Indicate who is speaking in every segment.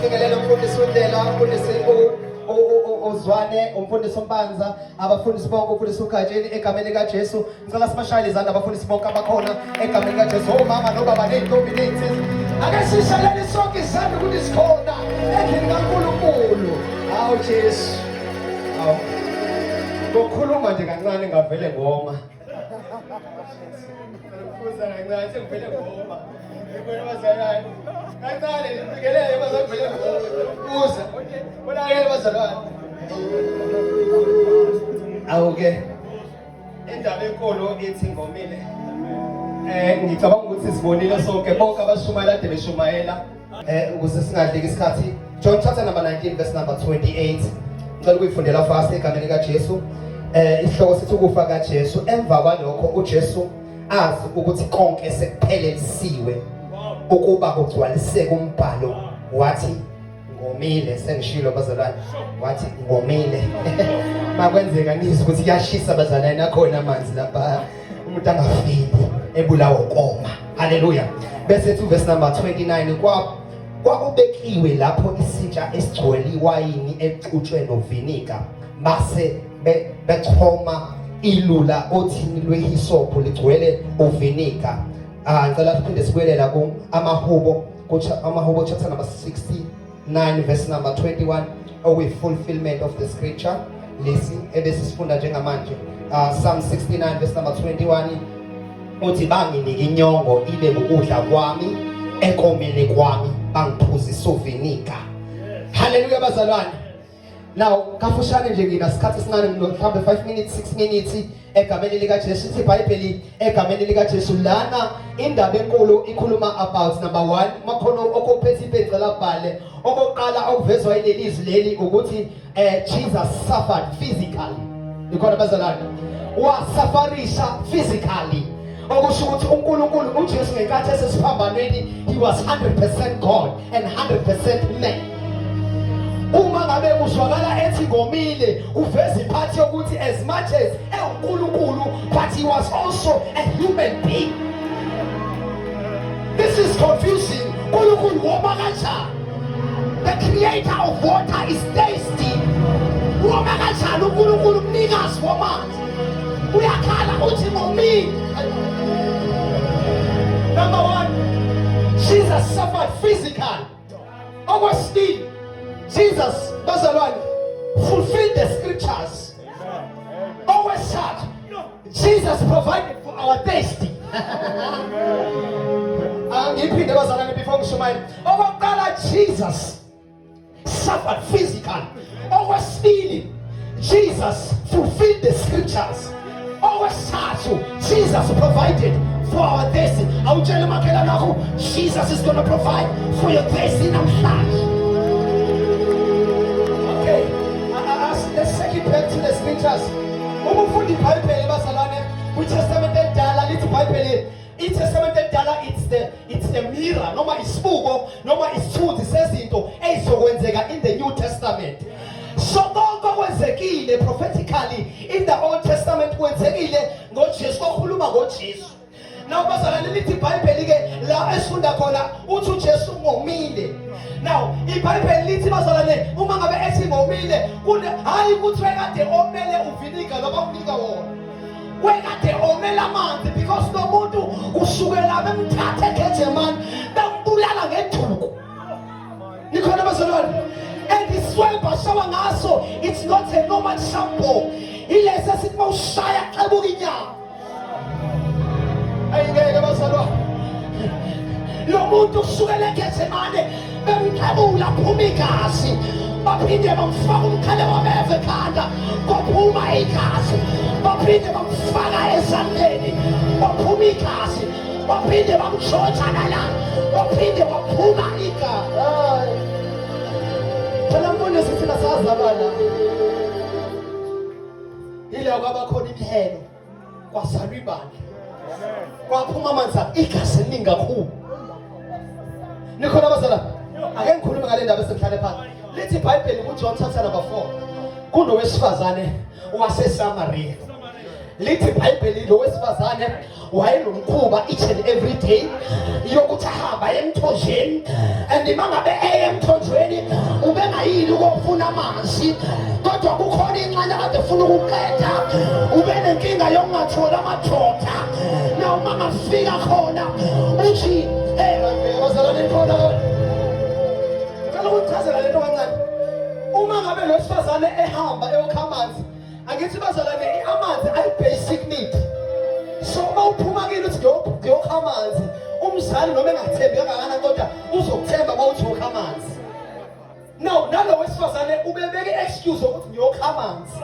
Speaker 1: sibingelele umfundisi uNdlela, umfundisi uZwane, umfundisi uMpanza, abafundisi bonke, umfundisi uGajeni egameni likaJesu. Ngicela sibashayele izandla abafundisi bonke abakhona egameni likaJesu. Omama nobaba ney'ntombi ney'nsizwa, ake sishalele sonke izandla ukuthi sikhona endlini kaNkulunkulu. Hawu Jesu, hawu ngokukhuluma nje kancane ngavele ngoma. Kuza kancane sengivele ngoma. Ngibona bazalwane kancane ngifikelele bazavele ngoma. Kuza bonakele bazalwane. Awuke indaba enkulu ethi ngomile. Ngicabanga ukuthi sibonile sonke bonke abashumayela ade beshumayela ukuze singadleki isikhathi. John chapter number 19 verse number 28. Ngicela ukuyifundela fast egameni likaJesu. Isihloko sithi ukufa kaJesu. Emva kwalokho uJesu azi ukuthi konke sekuphelelisiwe ukuba kugcwaliseke umbhalo wathi ngomile. Sengishilo bazalwane wathi ngomile. Makwenzeka nizwe ukuthi kuyashisa bazalwane nakhona amanzi lapha umuntu angafiki ebulawa ukoma. Haleluya. Bese to verse number 29 kwakubekiwe lapho isitsha esigcwele iwayini exutshwe novinika base bechoma ilula othini lwehisopho ligcwele uvinika. Ngicela siphinde sibuyele ku amahubo chapter number 69 verse number 21 owe fulfillment of the scripture. Lesi ebese sifunda njengamanje Psalm 69 verse number 21 uthi banginike inyongo ibe ukudla kwami ekomele kwami bangiphuzisa uvinika. Haleluya bazalwane. Now kafushane nje nginasikhathi sincane mhlawumbe 5 minutes 6 minutes egameni likaJesu. Ithi iBhayibheli egameni likaJesu lana indaba enkulu ikhuluma about number 1 makhono okuphethe iphenqa labhale. Okokuqala okuvezwa ilelizwi leli ukuthi Jesus suffered physically. Ikhona bazalwane wasafarisha physically. Okusho ukuthi uNkulunkulu uJesu ngenkathi esesiphambanweni he was 100% God and 100% man. Uma ngabe kuzwakala ethi ngomile uveza iphathi yokuthi as much as uNkulunkulu but he was also a human being. This is confusing. uNkulunkulu woma kanjani? The creator of water is thirsty. Woma kanjani uNkulunkulu mnikazi wamanzi? Uyakhala uthi ngomile. Number 1, Jesus suffered physically. Okwesibili, Jesus bazalwane fulfilled the scriptures. Okwesithathu, Jesus provided for our thirsty. Ngiphinde bazalwane before ngishumayela. Okokuqala, Jesus suffered physically. Okwesibili, Jesus fulfilled the scriptures. Okwesithathu, Jesus provided for our destiny. Awutshela umakhelwane wakho Jesus is going to provide for your destiny namhlanje. Okay, let's take it back to the scriptures. Uma ufunda iBhayibheli bazalwane kwiTestament endala lithi iBhayibheli iTestament endala it's the mirror noma isibuko noma isithunzi sezinto ezizokwenzeka in the New Testament. So konke kwenzekile prophetically in the Old Testament kwenzekile ngoJesu, kokhuluma ngoJesu. Now bazalwane lithi iBhayibheli ke la esifunda khona uthi uJesu ngomile. Now iBhayibheli lithi bazalwane uma ngabe ethi ngomile hayi ukuthi wekade omele uvinika noma unika wona. Wekade omele amanzi because nomuntu kusukela bemthathe eGetsemane bembulala ngethuko. Nikhona bazalwane. And iswebha shawa ngaso it's not a normal shampoo. Ilesi sithi mawushaya xebuka inyama. Ayingeke bazalwane. Lo muntu kusukela eGetsemane bemqabula phuma igazi. Baphinde bamfaka umkhale wameva ekhanda kwaphuma igazi. Baphinde bamfaka esandleni baphuma igazi. Baphinde bamshotha la baphinde baphuma igazi. Phela mbone sithi nasazabana. Ile kwabakhona imhelo kwasalwa ibandla. Kwaphuma amanzi igazi liningi kakhulu. Nikhona bazalwane ake ngikhulume ngale ndaba esemhlale phansi. Lithi iBhayibheli kuJohn chapter number 4 kunowesifazane waseSamaria. Lithi iBhayibheli lo wesifazane wayenomkhuba each and every day yokuthi ahamba emthonjeni and mangabe emthonjeni
Speaker 2: ufuna amanzi kodwa kukhona ingxenye kade ufuna ukuqeda ube nenkinga yokungatholi amadoda na uma ngafika khona uthi bazalwane khona ngicela ukuchazela lento kancane uma ngabe lo sifazane ehamba eyokha amanzi angithi bazalwane amanzi ayi-basic need so uma uphuma kini uthi ngiyokha amanzi umzali noma engathembi kangakanani kodwa uzokuthemba uma uthi ukha amanzi no nalo wesifazane ubebeke i-excuse ukuthi ngiyokha amanzi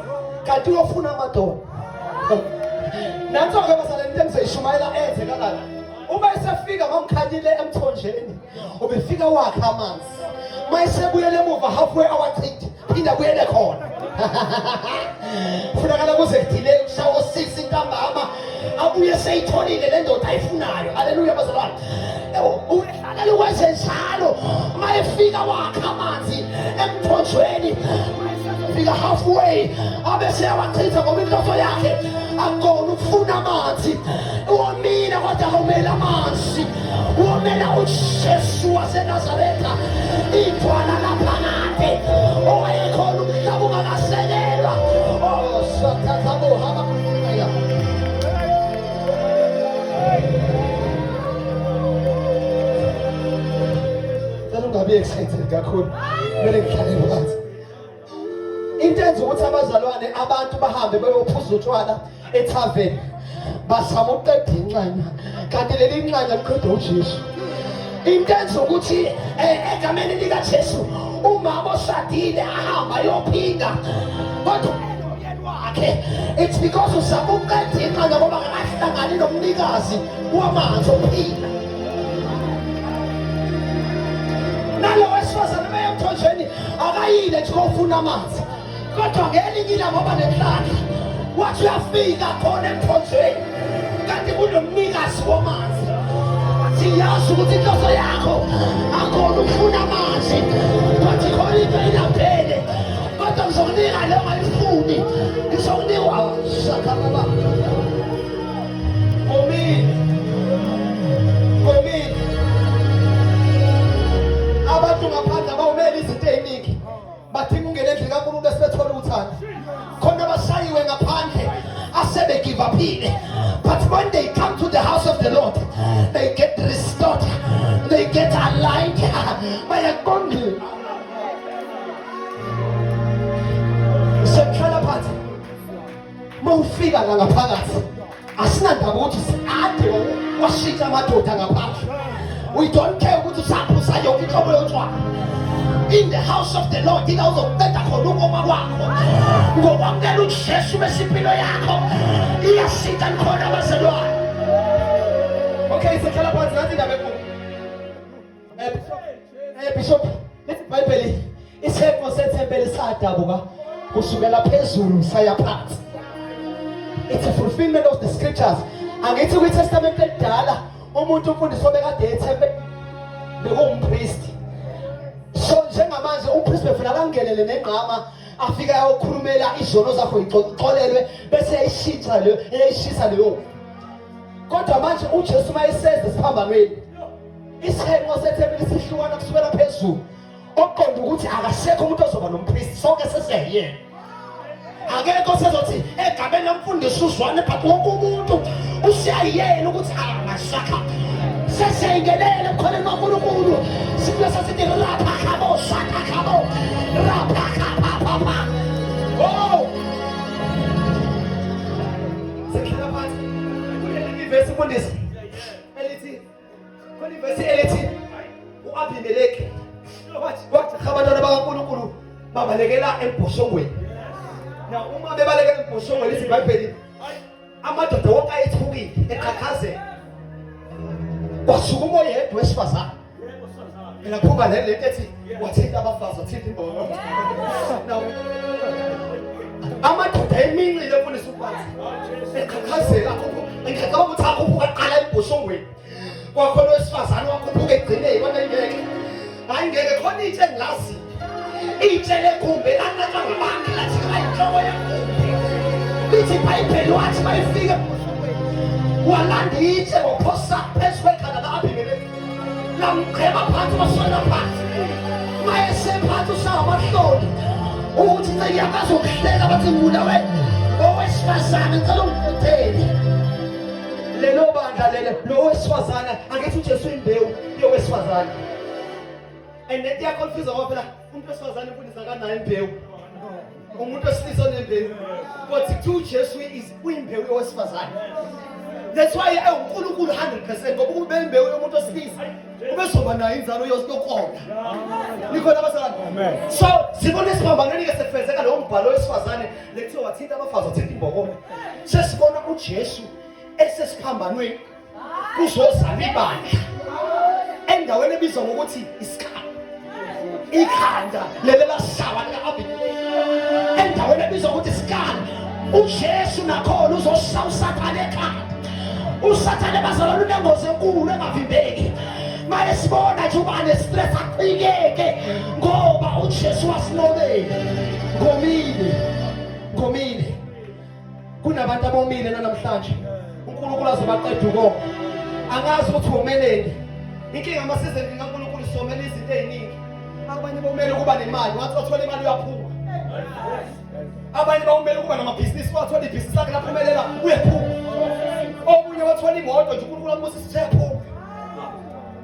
Speaker 2: kanti uyofuna amadoda nanso-ke bazalwane into engizoyishumayela enze kalala uma esefika mamkhanyile emthonjeni ubefika wakha amanzi uma esebuyele emuva halfway awachithe phinda buyele khona funakala kuze kudile kushawo 6 intambama abuye seyitholile le ndoda ayifunayo haleluya bazalwane uhlala ukwenze njalo uma efika wakha amanzi emthonjeni fika halfway abese awachitha ngoba inhloso yakhe akona ukufuna amanzi uwomile kodwa kumele amanzi uwomela uJesu waseNazaretha ithwala laphakade owayekhona umhlaba ungakasekelwa sathathabohaba ungabe excited kakhulu kumele ngihlale phansi into enza ukuthi abazalwane abantu bahambe beyophuza utshwala ethaveni bazama ukuqeda inxanya kanti leli nxanya liqeda uJesu into enza ukuthi egameni likaJesu umama oshadile ahamba ayophinda kodwa umyeni wakhe it's because uzama ukuqeda inxanya ngoba akahlangani nomnikazi wamanzi ophila nalo wesifazane beyemthonjeni akayile nje kofuna amanzi kodwa ngelinye ilanga ngoba nenhlanhla wathi uyafika khona emthonjeni kanti kunomnikazi wamanzi wathi yazi ukuthi inhloso yakho akhona ufuna amanzi wathi khona into inaphele kodwa ngizokunika leyo ngayifuni ngizokunika shakalaba komini abantu ngaphandle abawumele izinto eziningi bathinga ungene endlini kaNkulunkulu esibethola uthando khona abashayiwe ngaphandle asebe give upile but when they come to the house of the Lord they get restored they get aligned bayaqondile sekhala phansi mawufika la ngaphakathi asinandaba ukuthi ade washintsha amadoda ngaphandle we don't care ukuthi usaphuza yonke inhlobo yotshwala in the house of the Lord ila uzoqeda khona ukoma kwakho ngokwamukela uJesu besimpilo yakho iyashintsha khona abazalwane okay sekhala phansi nathi indaba enkulu bishop lethi iBhayibheli isepho sethempeli sadabuka kusukela phezulu saya phansi it's a fulfillment of the scriptures angithi kwiTestament elidala umuntu umfundisi obekade ethempeli bekuwumpristi so njengamanje umpristi befuna kangenele nenqama afika ayokhulumela izono zakho ixolelwe bese eyishintsha leyo eyishisa leyo kodwa manje uJesu mayeseze siphambanweni isenqo sethempeli sihlukana kusukela phezulu oqonda ukuthi akasekho umuntu ozoba nompristi sonke sesiyena akekho sezothi egameni lomfundisi uzwane but wonke umuntu usiyayena ukuthi angashaka sesiyingelele khona noNkulunkulu sifuna sithi lapha khabo shaka khabo lapha khapha oh sekhala phansi kuleli verse mfundisi elithi kuleli verse elithi uAbimeleki wathi abantwana bakaNkulunkulu babalekela embhoshongweni na uma bebalekela embhoshongweni lithi iBhayibheli amadoda wonke ayethukile eqhaqhazela kwasuka umoya yedwa wesifazane ngiyaphuba le lento ethi wathinta abafazi wathinta imbono amadoda eminqile mfundisi uphansi eqhaqhazela ngicabanga ukuthi akhuphuka aqala embhoshongweni kwakhona wesifazane wakhuphuka egcineni kodwa ngeke khona itshe engilazi itshe lekhumbe lanqaqa ngabantu lathi ayinhloko yakhumbe lithi iBhayibheli wathi bayifika walanda itshe ngophosa phezu kwekhanda lika-Abimeleki lamqheba phansi wasona phansi mayesephansi usaba amahloni ukuthi ngiyakwazi ukuhleka bathi ngula owesifazane ngicela ungithethele lelo bandla lelo lo wesifazane angithi uJesu imbewu yowesifazane and let ya confuse ngoba phela umuntu wesifazane ufundisa kanayo imbewu umuntu wesilisa onembewu kodwa kuthi uJesu uyimbewu yowesifazane. That's why uNkulunkulu 100% ngoba kube imbewu yomuntu wesilisa ube soba nayo inzalo yokonga nikhona abasalana. Amen. So sibona isibambaneni ke sefezeka lo mbhalo wesifazane lekuthiwa wathinta abafazi wathinta imbokolo sesibona uJesu esesiphambanweni kuzozama ibandla endaweni ebizwa ngokuthi ikhanda leli lasawa likaAbi endaweni ebizwa ngokuthi isikhala uJesu nakhona uzoshawa uSathane ekhanda. uSathane bazalwane unengozi enkulu engavimbeki manje sibona nje ubane stress aqhikeke ngoba uJesu wasinobela ngomile kunabantu abomile namhlanje uNkulunkulu azobaqeda ukoma angazi ukuthi umeleni inkinga amasizeni kaNkulunkulu somela izinto eziningi abanye bomela ukuba nemali wathi wathola imali uyaphuma abanye bomela ukuba namabhizinisi wathola ibhizinisi lakhe laphumelela uyaphuma omunye wathola imoto nje uNkulunkulu ambusa isiphepho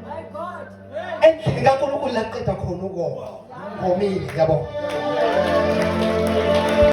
Speaker 2: my God endlini kaNkulunkulu laqeda khona ukoma ngomile yabo